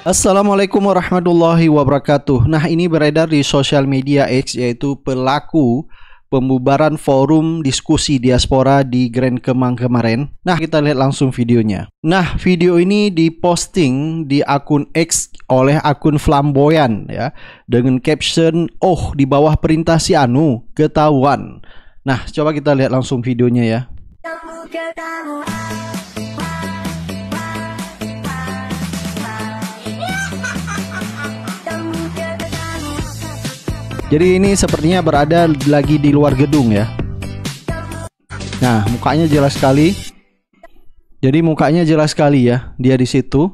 Assalamualaikum warahmatullahi wabarakatuh. Nah, ini beredar di sosial media X, yaitu pelaku pembubaran forum diskusi diaspora di Grand Kemang kemarin. Nah, kita lihat langsung videonya. Nah, video ini diposting di akun X oleh akun Flamboyan ya, dengan caption, "Oh, di bawah perintah si Anu ketahuan." Nah, coba kita lihat langsung videonya ya. Jadi ini sepertinya berada lagi di luar gedung ya. Nah, mukanya jelas sekali. Jadi mukanya jelas sekali ya. Dia di situ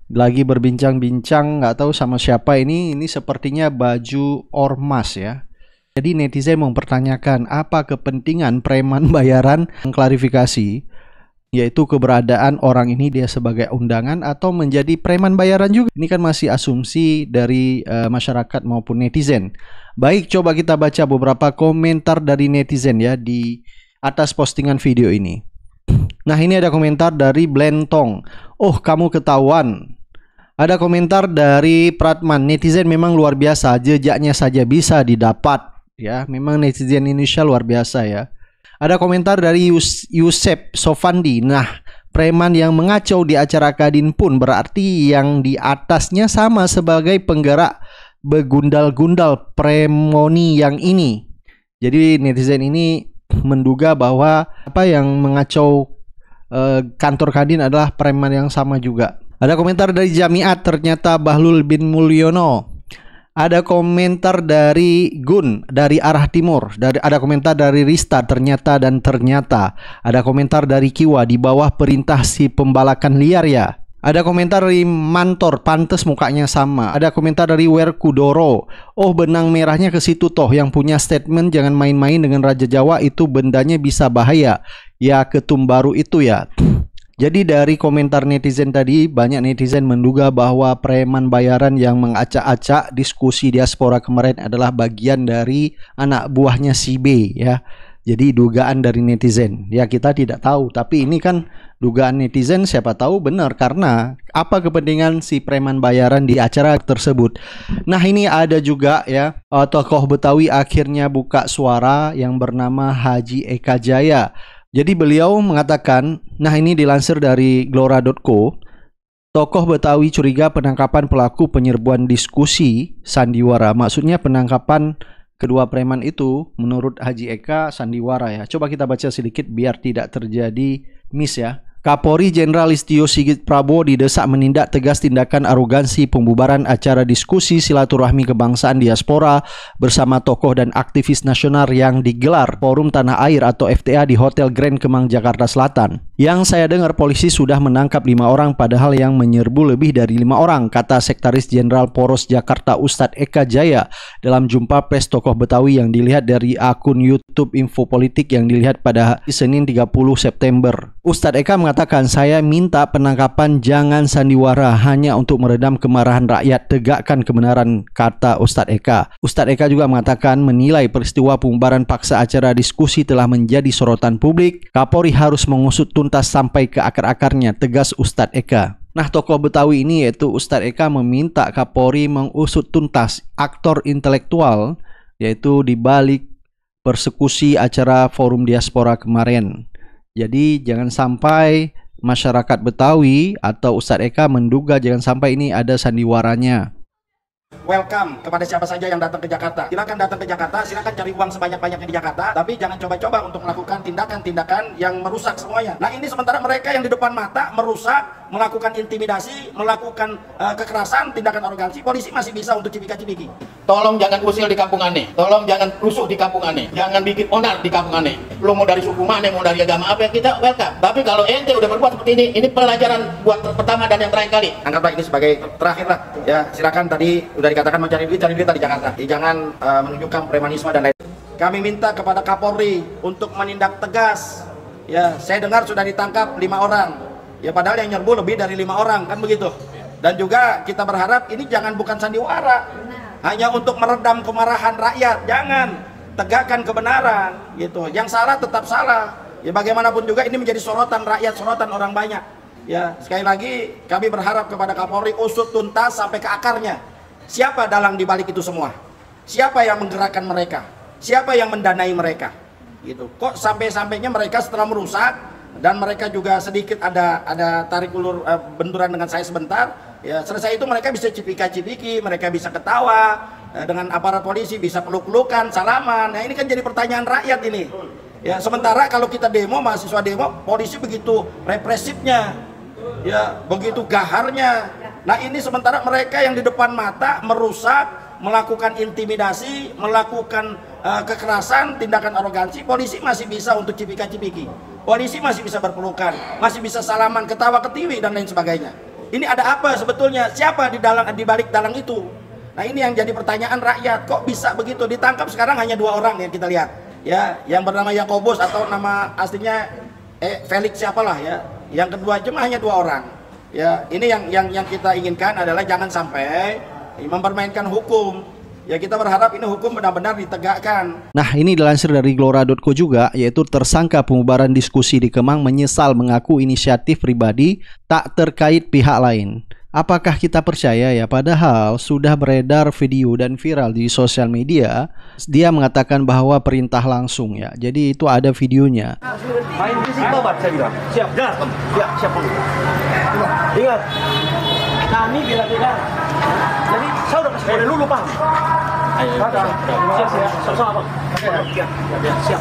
lagi berbincang-bincang, nggak tahu sama siapa ini. Ini sepertinya baju ormas ya. Jadi netizen mempertanyakan apa kepentingan preman bayaran, klarifikasi yaitu keberadaan orang ini dia sebagai undangan atau menjadi preman bayaran juga. Ini kan masih asumsi dari masyarakat maupun netizen. Baik, coba kita baca beberapa komentar dari netizen ya di atas postingan video ini. Nah, ini ada komentar dari Blentong. "Oh, kamu ketahuan." Ada komentar dari Pratman. "Netizen memang luar biasa, jejaknya saja bisa didapat." Ya, memang netizen Indonesia luar biasa ya. Ada komentar dari Yusep Sofandi. "Nah, preman yang mengacau di acara Kadin pun berarti yang di atasnya sama sebagai penggerak begundal-gundal premoni yang ini." Jadi netizen ini menduga bahwa apa yang mengacau kantor Kadin adalah preman yang sama juga. Ada komentar dari Jamiat, ternyata Bahlul bin Mulyono. Ada komentar dari Gun dari arah timur. Ada komentar dari Rista, ternyata dan ternyata. Ada komentar dari Kiwa, di bawah perintah si pembalakan liar ya. Ada komentar dari Mantor, pantes mukanya sama. Ada komentar dari Werkudoro. "Oh, benang merahnya ke situ toh, yang punya statement jangan main-main dengan Raja Jawa, itu bendanya bisa bahaya. Ya ketum baru itu ya." Jadi dari komentar netizen tadi, banyak netizen menduga bahwa preman bayaran yang mengacak-acak diskusi diaspora kemarin adalah bagian dari anak buahnya si B ya. Jadi dugaan dari netizen. Ya, kita tidak tahu, tapi ini kan dugaan netizen, siapa tahu benar, karena apa kepentingan si preman bayaran di acara tersebut. Nah, ini ada juga ya, tokoh Betawi akhirnya buka suara yang bernama Haji Eka Jaya. Jadi beliau mengatakan, nah ini dilansir dari Glora.co, tokoh Betawi curiga penangkapan pelaku penyerbuan diskusi sandiwara. Maksudnya penangkapan kedua preman itu menurut Haji Eka sandiwara ya. Coba kita baca sedikit biar tidak terjadi miss ya. Kapolri Jenderal Listio Sigit Prabowo didesak menindak tegas tindakan arogansi pembubaran acara diskusi silaturahmi kebangsaan diaspora bersama tokoh dan aktivis nasional yang digelar Forum Tanah Air atau FTA di Hotel Grand Kemang, Jakarta Selatan. Yang saya dengar polisi sudah menangkap 5 orang padahal yang menyerbu lebih dari 5 orang, kata Sekretaris Jenderal Poros Jakarta Ustadz Eka Jaya dalam jumpa pers tokoh Betawi yang dilihat dari akun YouTube Info Politik yang dilihat pada Senin 30 September. Ustadz Eka mengatakan, "Saya minta penangkapan jangan sandiwara hanya untuk meredam kemarahan rakyat, tegakkan kebenaran," kata Ustadz Eka. Ustadz Eka juga mengatakan menilai peristiwa pembubaran paksa acara diskusi telah menjadi sorotan publik. Kapolri harus mengusut tuntas sampai ke akar-akarnya, tegas Ustadz Eka. Nah, tokoh Betawi ini yaitu Ustadz Eka meminta Kapolri mengusut tuntas aktor intelektual yaitu di balik persekusi acara Forum Diaspora kemarin. Jadi jangan sampai masyarakat Betawi atau Ustadz Eka menduga jangan sampai ini ada sandiwaranya. Welcome kepada siapa saja yang datang ke Jakarta. Silakan datang ke Jakarta, silakan cari uang sebanyak-banyaknya di Jakarta, tapi jangan coba-coba untuk melakukan tindakan-tindakan yang merusak semuanya. Nah, ini sementara mereka yang di depan mata merusak, melakukan intimidasi, melakukan kekerasan, tindakan arogansi, polisi masih bisa untuk cipika-cipiki. Tolong jangan usil di kampung aneh, tolong jangan rusuh di kampung aneh, jangan bikin onar di kampung aneh. Lo mau dari suku mana, mau dari agama apa, kita welcome. Tapi kalau ente udah berbuat seperti ini pelajaran buat pertama dan yang terakhir kali. Anggaplah ini sebagai terakhir lah. Ya, silakan tadi udah dikatakan mau cari duit di Jakarta. Jangan menunjukkan premanisme dan lain. Kami minta kepada Kapolri untuk menindak tegas. Ya, saya dengar sudah ditangkap 5 orang. Ya, padahal yang nyerbu lebih dari 5 orang, kan begitu. Dan juga kita berharap ini jangan bukan sandiwara. Hanya untuk meredam kemarahan rakyat, jangan. Tegakkan kebenaran gitu. Yang salah tetap salah. Ya bagaimanapun juga ini menjadi sorotan rakyat, sorotan orang banyak. Ya, sekali lagi kami berharap kepada Kapolri usut tuntas sampai ke akarnya. Siapa dalang di balik itu semua? Siapa yang menggerakkan mereka? Siapa yang mendanai mereka? Gitu. Kok sampai-sampainya mereka setelah merusak dan mereka juga sedikit ada tarik ulur benturan dengan saya sebentar. Ya, selesai itu mereka bisa cipika-cipiki, mereka bisa ketawa dengan aparat polisi, bisa peluk-pelukan, salaman. Nah, ini kan jadi pertanyaan rakyat ini. Ya, sementara kalau kita demo, mahasiswa demo, polisi begitu represifnya. Ya, begitu gaharnya. Nah, ini sementara mereka yang di depan mata merusak, melakukan intimidasi, melakukan kekerasan, tindakan arogansi, polisi masih bisa untuk cipika-cipiki. Polisi masih bisa berpelukan, masih bisa salaman, ketawa ketiwi dan lain sebagainya. Ini ada apa sebetulnya? Siapa di balik dalang itu? Nah, ini yang jadi pertanyaan rakyat. Kok bisa begitu? Ditangkap sekarang hanya 2 orang yang kita lihat. Ya, yang bernama Yakobus atau nama aslinya Felix siapalah ya. Yang kedua cuma hanya 2 orang. Ya, ini yang kita inginkan adalah jangan sampai mempermainkan hukum. Ya, kita berharap ini hukum benar-benar ditegakkan. Nah, ini dilansir dari Glora.co juga, yaitu tersangka pembubaran diskusi di Kemang menyesal mengaku inisiatif pribadi tak terkait pihak lain. Apakah kita percaya ya? Padahal sudah beredar video dan viral di sosial media. Dia mengatakan bahwa perintah langsung ya. Jadi itu ada videonya. Main fisik babat saya bilang. Siap, jelas Bang. Siap, siap Bang. Ingat, kami bila tidak. Jadi saya udah kasih kode dulu Bang. Ayo, siap, siap. Sama-sama Bang. Siap.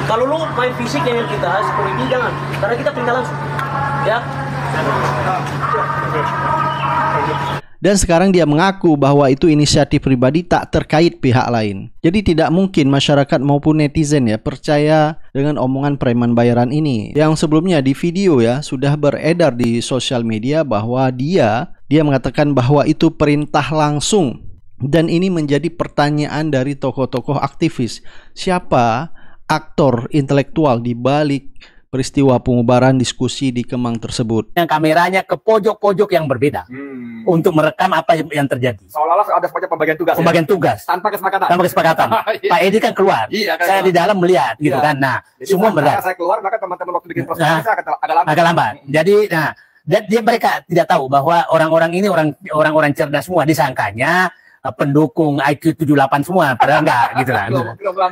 Kalau lu main fisik dengan kita, security jangan. Karena kita perintah langsung. Ya. Dan sekarang dia mengaku bahwa itu inisiatif pribadi tak terkait pihak lain. Jadi tidak mungkin masyarakat maupun netizen ya percaya dengan omongan preman bayaran ini. Yang sebelumnya di video ya sudah beredar di sosial media bahwa dia mengatakan bahwa itu perintah langsung. Dan ini menjadi pertanyaan dari tokoh-tokoh aktivis. Siapa aktor intelektual di balik peristiwa pembubaran diskusi di Kemang tersebut? Yang kameranya ke pojok-pojok yang berbeda untuk merekam apa yang terjadi. Seolah-olah ada semacam pembagian tugas. Pembagian tugas. Tanpa kesepakatan. Tanpa kesepakatan. Pak Edi kan keluar. Iya, kan saya di dalam melihat gitu kan. Nah, jadi semua berat. Saya keluar maka teman-teman waktu bikin proses agak lambat. Agak lambat. Jadi nah, mereka tidak tahu bahwa orang-orang ini orang-orang cerdas semua, disangkanya pendukung IQ 78 semua, padahal enggak gitu lah.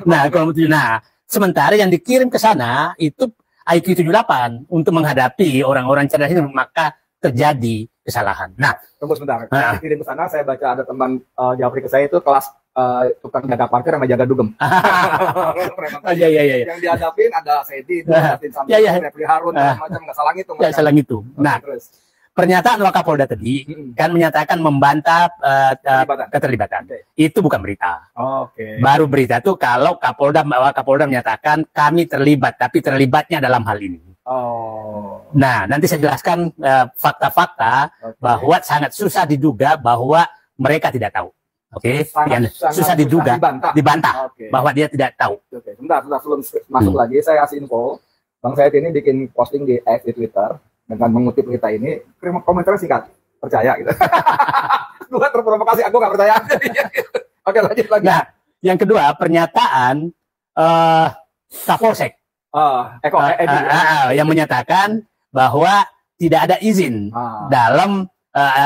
Nah, sementara yang dikirim ke sana itu IQ 78 untuk menghadapi orang-orang cerdas ini, maka terjadi kesalahan. Nah, tunggu sebentar. Kirim ke sana, saya baca ada teman Japri ke saya itu kelas tukang jaga parkir sama jaga dugem. Iya. Yang dihadapin ada Sedi, Refli Harun, macam nggak salah itu. Ya, salah itu. Nah, terus pernyataan Wakapolda tadi kan menyatakan membantah keterlibatan. Itu bukan berita. Baru berita itu kalau Wakapolda menyatakan kami terlibat, tapi terlibatnya dalam hal ini. Nah, nanti saya jelaskan fakta-fakta bahwa sangat susah diduga bahwa mereka tidak tahu. Susah diduga, dibantah bahwa dia tidak tahu. Sebentar, sebelum masuk lagi, saya kasih info. Bang Said ini bikin posting di Twitter dengan mengutip berita ini, komentarnya singkat, percaya gitu. Gua terprovokasi, aku nggak percaya. Oke, lanjut lagi. Nah, yang kedua pernyataan Kapolsek yang menyatakan bahwa tidak ada izin dalam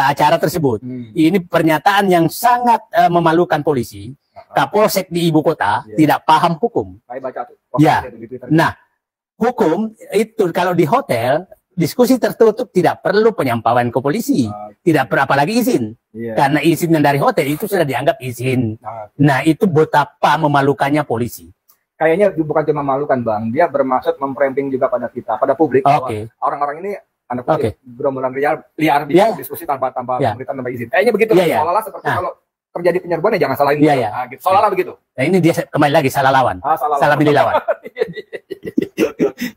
acara tersebut. Ini pernyataan yang sangat memalukan polisi. Kapolsek di ibu kota tidak paham hukum. Saya baca tuh. Ya. Nah, hukum itu kalau di hotel diskusi tertutup tidak perlu penyampaian ke polisi, tidak perlu apalagi izin, karena izin yang dari hotel itu sudah dianggap izin. Nah, itu betapa memalukannya polisi. Kayaknya bukan cuma memalukan Bang, dia bermaksud memframing juga pada kita, pada publik. Orang-orang ini anak gerombolan liar diskusi tanpa pemerintahan tanpa izin. Kayaknya begitu. Seolah-olah seperti kalau terjadi penyerbuan ya jangan salahin. Gitu. Seolah-olah begitu. Nah, ini dia kembali lagi salah lawan, salah pilih lawan.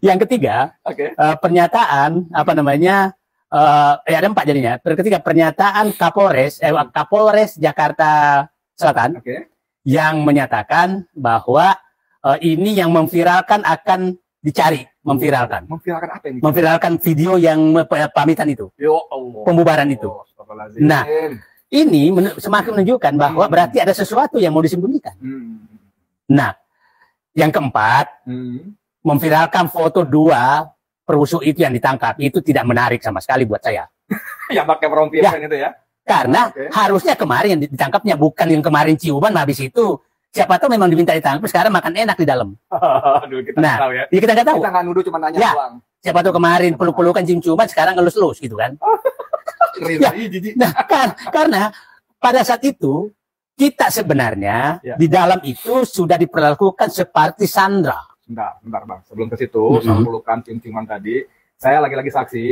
Yang ketiga, pernyataan ada 4 jadinya. Ketiga, pernyataan Kapolres Jakarta Selatan yang menyatakan bahwa ini yang memviralkan akan dicari. Memviralkan apa ini? Memviralkan video yang pamitan itu, pembubaran itu. Nah, ini semakin menunjukkan bahwa berarti ada sesuatu yang mau disembunyikan. Nah, yang keempat, memviralkan foto 2 perusuh itu yang ditangkap itu tidak menarik sama sekali buat saya. Yang pakai rompi Ya. itu ya. Karena Oke. harusnya kemarin yang ditangkapnya bukan yang kemarin ciuman habis itu. Siapa tahu memang diminta ditangkap, sekarang makan enak di dalam. Aduh, kita nggak tahu ya. Ya kita nggak tahu. Kita nggak nuduh, cuma nanya Ya. doang. Siapa tahu kemarin peluk-pelukan cium-ciuman, sekarang ngelus-lus gitu kan. Ngeri, Ya. ngeri, jijik. Nah, karena pada saat itu kita sebenarnya Ya. di dalam itu sudah diperlakukan seperti sandra. Bentar Bang. Sebelum ke situ, soal pelukan cium-ciuman tadi, saya lagi-lagi saksi.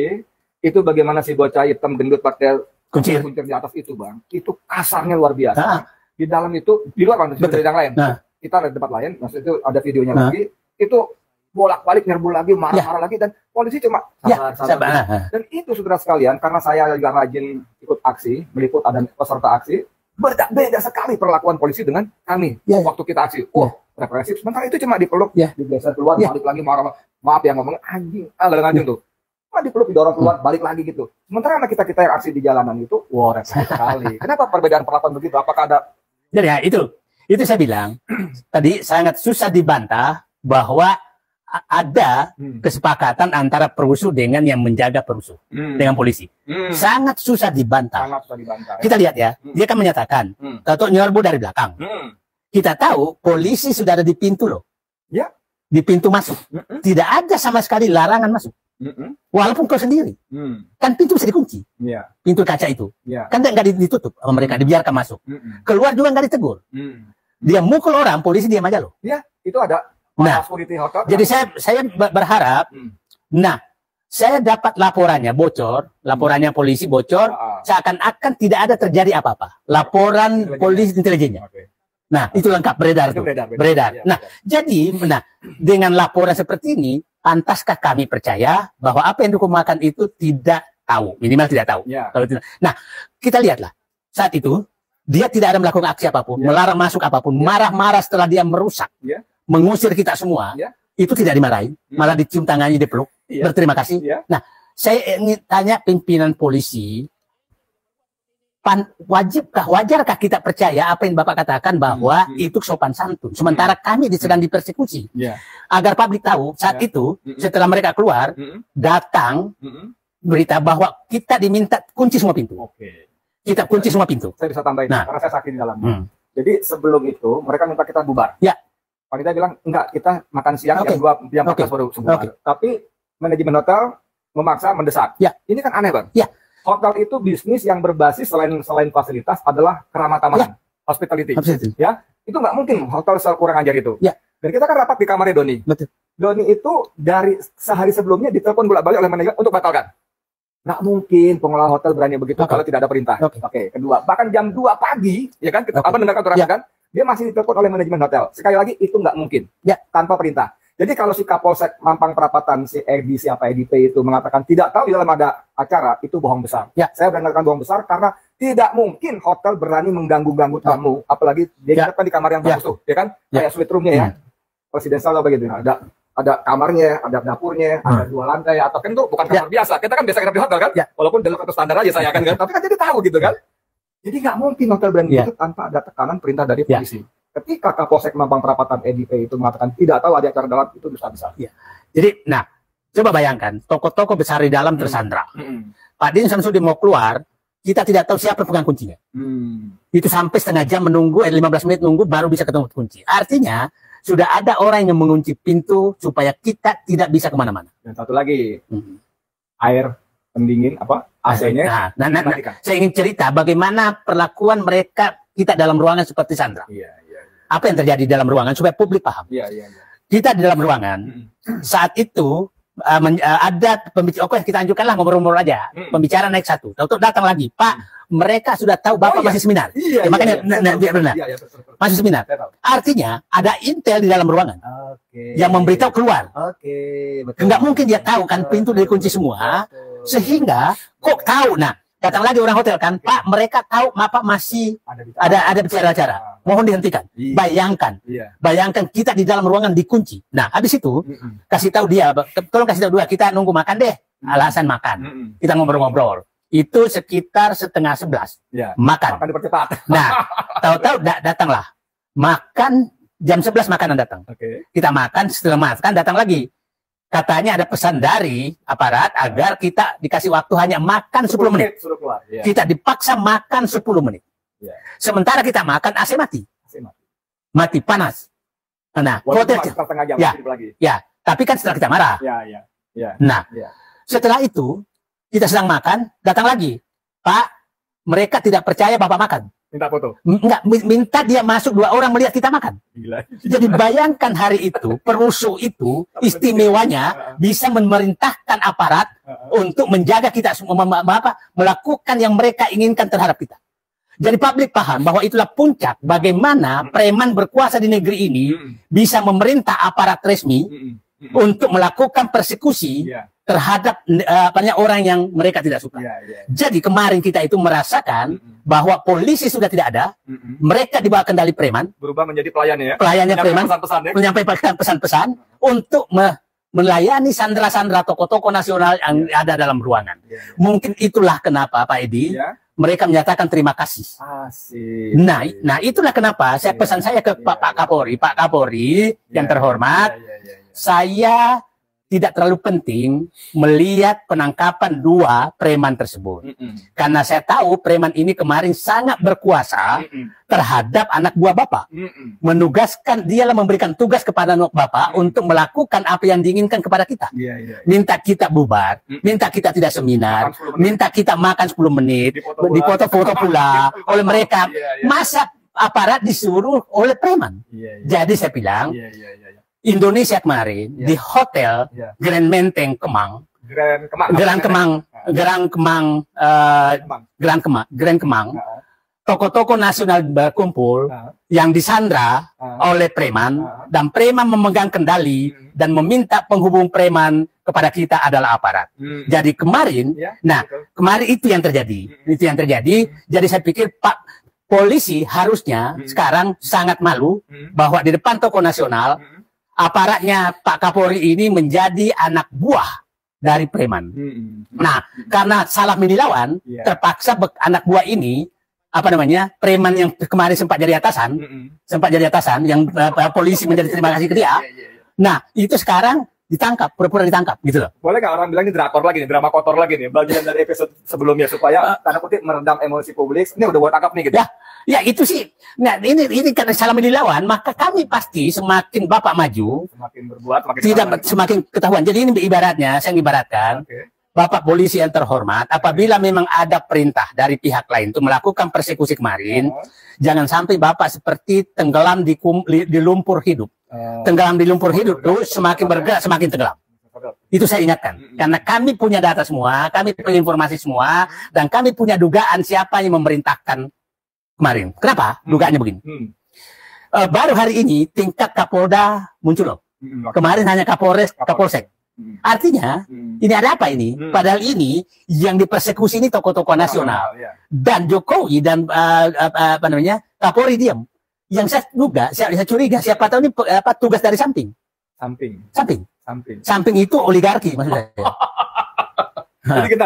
Itu bagaimana si bocah hitam gendut pakai Kuncir. di atas itu, Bang. Itu kasarnya luar biasa. Nah. Di dalam itu, di luar Bang, di Betul. yang lain. Nah. Kita ada di tempat lain, maksudnya itu ada videonya Nah. lagi. Itu bolak-balik nyerbu lagi, marah-marah lagi, dan polisi cuma Ya, sabar. sabar. Dan itu saudara sekalian, karena saya juga rajin ikut aksi, meliput ada peserta aksi, beda sekali perlakuan polisi dengan kami Ya, ya. waktu kita aksi. Oh, represif. Sementara itu cuma dipeluk, Ya. digeser keluar, Ya. balik lagi marah. Maaf ya ngomong anjing, anjing tuh. Cuma dipeluk, didorong keluar, balik lagi gitu. Sementara anak kita yang aksi di jalanan itu, wah represif sekali. Kenapa perbedaan perlakuan begitu? Apakah ada? Jadi ya itu saya bilang tadi sangat susah dibantah bahwa ada kesepakatan antara perusuh dengan yang menjaga perusuh dengan polisi. Sangat susah dibantah. Sangat susah dibantah. Kita lihat ya, dia kan menyatakan tahu nyerbu dari belakang. Kita tahu polisi sudah ada di pintu loh. Ya. Di pintu masuk. Tidak ada sama sekali larangan masuk. Walaupun kau sendiri. Kan pintu bisa dikunci. Iya, Pintu kaca itu. iya. Kan nggak ditutup sama mereka, dibiarkan masuk. Keluar juga nggak ditegur. Dia mukul orang, polisi diam aja loh. Ya, itu ada Nah, security hotel. jadi saya berharap, nah, saya dapat laporannya bocor, laporannya polisi bocor, seakan-akan tidak ada terjadi apa-apa. Laporan polisi intelijennya. Oke. Nah, itu lengkap beredar Itu tuh. beredar. Beredar. Iya, Nah, jadi, dengan laporan seperti ini, pantaskah kami percaya bahwa apa yang dikemukakan itu tidak tahu, minimal tidak tahu. Ya. Kalau tidak, nah, kita lihatlah saat itu dia tidak ada melakukan aksi apapun, Ya. melarang masuk apapun, marah-marah setelah dia merusak, Ya. mengusir kita semua, Ya. itu tidak dimarahin, malah dicium tangannya, dipeluk, Ya. berterima kasih. Ya. Nah, saya ingin tanya pimpinan polisi, wajarkah kita percaya apa yang Bapak katakan bahwa itu sopan santun, sementara kami sedang dipersekusi, Ya. agar publik tahu saat Ya. itu setelah mereka keluar datang berita bahwa kita diminta kunci semua pintu. Oke. Kita kunci semua pintu. Saya bisa tambahin Nah. karena saya saksi di dalamnya. Jadi sebelum itu mereka minta kita bubar. Ya. Wanita bilang enggak, kita makan siang Oke. jam 14 Oke. baru semua. Oke. Tapi manajemen hotel memaksa mendesak. Ya. Ini kan aneh, Bang. Ya. Hotel itu bisnis yang berbasis selain fasilitas adalah keramah tamahan, hospitality. Absolutely. Ya, itu nggak mungkin hotel kurang ajar itu. Ya. Dan kita kan rapat di kamarnya Doni. Betul. Doni itu dari sehari sebelumnya ditelepon bolak-balik oleh manajemen untuk batalkan. Nggak mungkin pengelola hotel berani begitu Oke. kalau tidak ada perintah. Oke. Kedua, bahkan jam 2 pagi, ya kan, Oke. apa dengarkan Ya. kan, dia masih ditelepon oleh manajemen hotel. Sekali lagi itu nggak mungkin, Ya. tanpa perintah. Jadi kalau si Kapolsek Mampang Perapatan, si Edi, siapa EDP itu mengatakan tidak tahu di dalam ada acara, itu bohong besar. Ya. Saya mengatakan bohong besar karena tidak mungkin hotel berani mengganggu-ganggu tamu, apalagi dia Ya. di kamar yang Ya. bagus tuh, ya kan, Ya. kayak suite roomnya ya, presidensial apa gitu. Nah, ada kamarnya, ada dapurnya, ada 2 lantai, atau kan itu bukan kamar biasa. Kita kan biasa nginep di hotel kan, Ya. walaupun dalam satu standar aja saya kan, tapi kan jadi tahu gitu kan. Jadi nggak mungkin hotel berani Ya. itu tanpa ada tekanan perintah dari Ya. polisi. Ketika Kapolsek Mampang Perapatan EDP itu mengatakan tidak tahu ada acara dalam, itu dosa besar. Jadi, nah, coba bayangkan, toko-toko besar di dalam tersandra. Pak Din Samsudin mau keluar, kita tidak tahu siapa pegang kuncinya. Itu sampai setengah jam menunggu, 15 menit nunggu, baru bisa ketemu kunci. Artinya, sudah ada orang yang mengunci pintu supaya kita tidak bisa kemana-mana. Dan satu lagi, air pendingin apa AC-nya Nah, dimatikan. saya ingin cerita bagaimana perlakuan mereka kita dalam ruangan seperti Sandra. Iya. Apa yang terjadi dalam ruangan supaya publik paham. Iya. Kita di dalam ruangan saat itu ada pembicaraan. Oke, kita anjurkanlah ngobrol-ngobrol aja. Pembicaraan naik 1. Tahu datang lagi, Pak. Mereka sudah tahu Bapak masih seminar. Iya. Ya, makanya benar. Iya, betul. Masih seminar. Saya tahu. Artinya ada intel di dalam ruangan Oke. yang memberitahu keluar. Oke, betul. Enggak mungkin dia tahu kan pintu dikunci semua. Sehingga kok tahu. Nah, datang lagi orang hotel kan, Pak, mereka tahu Bapak masih ada bicara-bicara. Mohon dihentikan. Iya. Bayangkan kita di dalam ruangan dikunci. Nah, habis itu kasih tahu dia, tolong kasih tahu dia, kita nunggu makan deh. Alasan makan. Kita ngobrol-ngobrol. Itu sekitar 10:30. Iya. Makan. Akan dipercepat. Nah, tahu-tahu datanglah. Makan jam 11 makanan datang. Oke. Kita makan, setelah makan datang lagi. katanya ada pesan dari aparat agar kita dikasih waktu hanya makan 10 menit. Suruh keluar. Ya. Kita dipaksa makan 10 menit. Ya. Sementara kita makan AC mati. AC mati. Mati panas. Nah, Walaupun hotel setengah jam ya, hidup lagi. ya, tapi kan setelah kita marah. Ya. Nah, Ya. setelah itu kita sedang makan, datang lagi. Pak, mereka tidak percaya Bapak makan. Minta foto. Enggak, minta dia masuk 2 orang melihat kita makan. Gila. Jadi bayangkan hari itu, perusuh itu istimewanya bisa memerintahkan aparat untuk menjaga kita semua, melakukan yang mereka inginkan terhadap kita. Jadi publik paham bahwa itulah puncak bagaimana preman berkuasa di negeri ini bisa memerintah aparat resmi untuk melakukan persekusi terhadap orang yang mereka tidak suka. Jadi kemarin kita itu merasakan bahwa polisi sudah tidak ada, mereka di bawah kendali preman, Berubah menjadi pelayan ya. pelayannya preman, Pesan-pesan ya. menyampaikan pesan-pesan untuk melayani sandera-sandera tokoh-tokoh nasional yang ada dalam ruangan. Mungkin itulah kenapa Pak Edi, mereka menyatakan terima kasih. Asik. Nah itulah kenapa pesan saya ke Pak Kapolri yang terhormat, saya tidak terlalu penting melihat penangkapan 2 preman tersebut. Karena saya tahu preman ini kemarin sangat berkuasa terhadap anak buah Bapak. Menugaskan, dialah memberikan tugas kepada anak Bapak untuk melakukan apa yang diinginkan kepada kita. Minta kita bubar, minta kita tidak seminar, minta kita makan 10 menit, dipoto-foto pula oleh mereka. Masa aparat disuruh oleh preman? Jadi saya bilang, Indonesia kemarin di hotel Grand Menteng Kemang, Grand Kemang, tokoh-tokoh nasional berkumpul yang disandra oleh preman, dan preman memegang kendali dan meminta penghubung preman kepada kita adalah aparat. Jadi kemarin, kemarin itu yang terjadi. Jadi saya pikir Pak polisi harusnya sekarang sangat malu bahwa di depan tokoh nasional aparatnya Pak Kapolri ini menjadi anak buah dari preman. Nah, karena salah menilawan, terpaksa anak buah ini, preman yang kemarin sempat jadi atasan, yang polisi menjadi terima kasih ke dia. Nah, itu sekarang ditangkap, pura-pura ditangkap, gitu loh. Boleh nggak orang bilang ini drakor lagi nih, drama kotor lagi nih, bagian dari episode sebelumnya supaya tanda kutip meredam emosi publik. Ini udah buat tangkap nih gitu. Ya itu sih. Nah, ini karena salah menilawan, maka kami pasti semakin Bapak maju, semakin berbuat, semakin ketahuan. Jadi ini ibaratnya, saya ibaratkan, Bapak polisi yang terhormat, apabila memang ada perintah dari pihak lain untuk melakukan persekusi kemarin, jangan sampai Bapak seperti tenggelam di lumpur hidup. Tenggelam di lumpur hidup tuh semakin bergerak semakin tenggelam. Itu saya ingatkan. Karena kami punya data semua, kami punya informasi semua, dan kami punya dugaan siapa yang memerintahkan kemarin. Kenapa? Dugaannya begini. Baru hari ini tingkat Kapolda muncul loh. Kemarin hanya Kapolsek. Artinya ini ada apa ini? Padahal ini yang dipersekusi ini tokoh-tokoh nasional. Dan Jokowi dan Kapolri diam. Yang saya duga, saya curiga siapa tahu ini tugas dari samping. Samping itu oligarki maksudnya. Jadi kita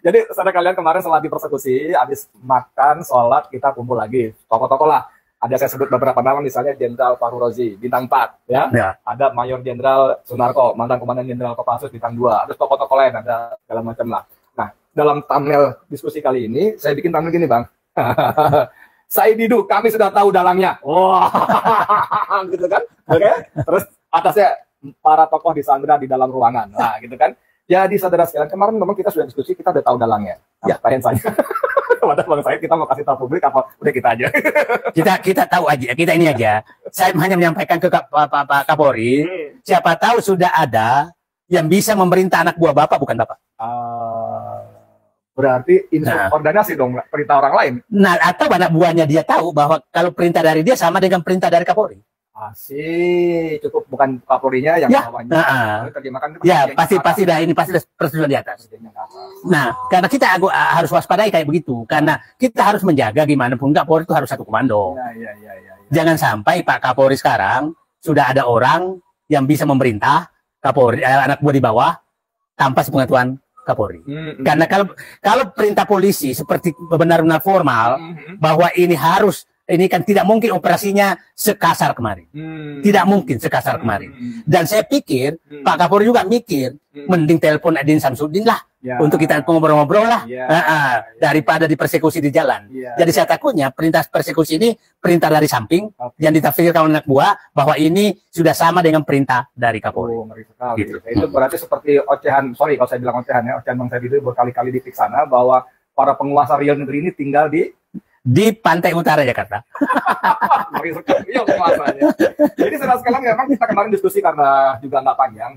jadi saudara kalian kemarin setelah dipersekusi, habis makan, sholat, kita kumpul lagi. Tokoh-tokoh lah. Ada saya sebut beberapa nama, misalnya Jenderal Fahru Rozi, bintang 4, ya. Ada Mayor Jenderal Sunarko, mantan Komandan Jenderal Kopassus, bintang 2. Terus tokoh-tokoh lain, ada segala macam lah. Nah, dalam thumbnail diskusi kali ini, saya bikin thumbnail gini, Bang. Saya Didu, kami sudah tahu dalangnya. Wah, gitu kan? Oke. Terus atasnya para tokoh disandra di dalam ruangan. Nah, gitu kan? Jadi saudara sekalian, kemarin memang kita sudah diskusi, kita udah tahu dalangnya. Ya, tanya saja. Kepada Bang Said, kita mau kasih tahu publik apa? Udah kita aja. kita tahu aja, kita ini aja. Saya hanya menyampaikan ke Pak Kapolri, siapa tahu sudah ada yang bisa memerintah anak buah Bapak, bukan Bapak. Berarti insubordinasi dong, perintah orang lain. Nah, atau anak buahnya dia tahu bahwa kalau perintah dari dia sama dengan perintah dari Kapolri. Asik, cukup bukan Kapolrinya yang bawahnya. Pasti dah ini pasti persetujuan di atas. Nah, karena kita harus waspadai kayak begitu, karena kita harus menjaga gimana pun Kapolri itu harus satu komando. Jangan sampai Pak Kapolri sekarang sudah ada orang yang bisa memerintah Kapolri, anak buah di bawah tanpa sepengetahuan Kapolri. Karena kalau perintah polisi seperti benar-benar formal bahwa ini harus ini kan tidak mungkin operasinya sekasar kemarin. Tidak mungkin sekasar kemarin. Dan saya pikir Pak Kapolri juga mikir, mending telepon Adin Samsudin lah untuk kita ngobrol-ngobrol lah, daripada dipersekusi di jalan. Jadi saya takutnya perintah persekusi ini perintah dari samping yang ditafsirkan oleh anak buah bahwa ini sudah sama dengan perintah dari Kapolri. Gitu. Itu berarti seperti ocehan, sorry kalau saya bilang ocehan ya, ocehan Bang Said itu berkali-kali di sana bahwa para penguasa real negeri ini tinggal di pantai utara Jakarta. Jadi saudara sekalian, memang kita kemarin diskusi karena juga nggak panjang.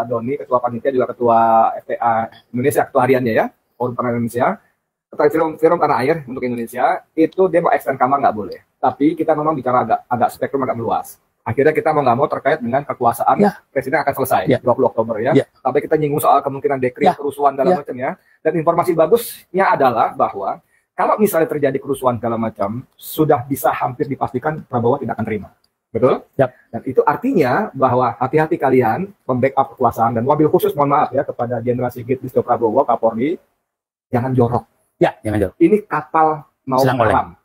Doni, ketua panitia, juga ketua FTA Indonesia, ketua hariannya ya, Forum Tanah Indonesia, ketua film Tanah Air untuk Indonesia, itu dia mau extend kamar nggak boleh. Tapi kita memang bicara agak spektrum agak meluas. Akhirnya kita mau nggak mau terkait dengan kekuasaan presiden akan selesai 20 Oktober ya. Tapi kita nyinggung soal kemungkinan dekret, kerusuhan dalam macam ya. Dan informasi bagusnya adalah bahwa kalau misalnya terjadi kerusuhan segala macam, sudah bisa hampir dipastikan Prabowo tidak akan terima. Betul? Dan itu artinya bahwa hati-hati kalian membackup kekuasaan, dan wabil khusus mohon maaf ya kepada Jenderal Sigit Listio Prabowo, Kapolri, jangan jorok. Jangan jorok. Ini kapal mau karam.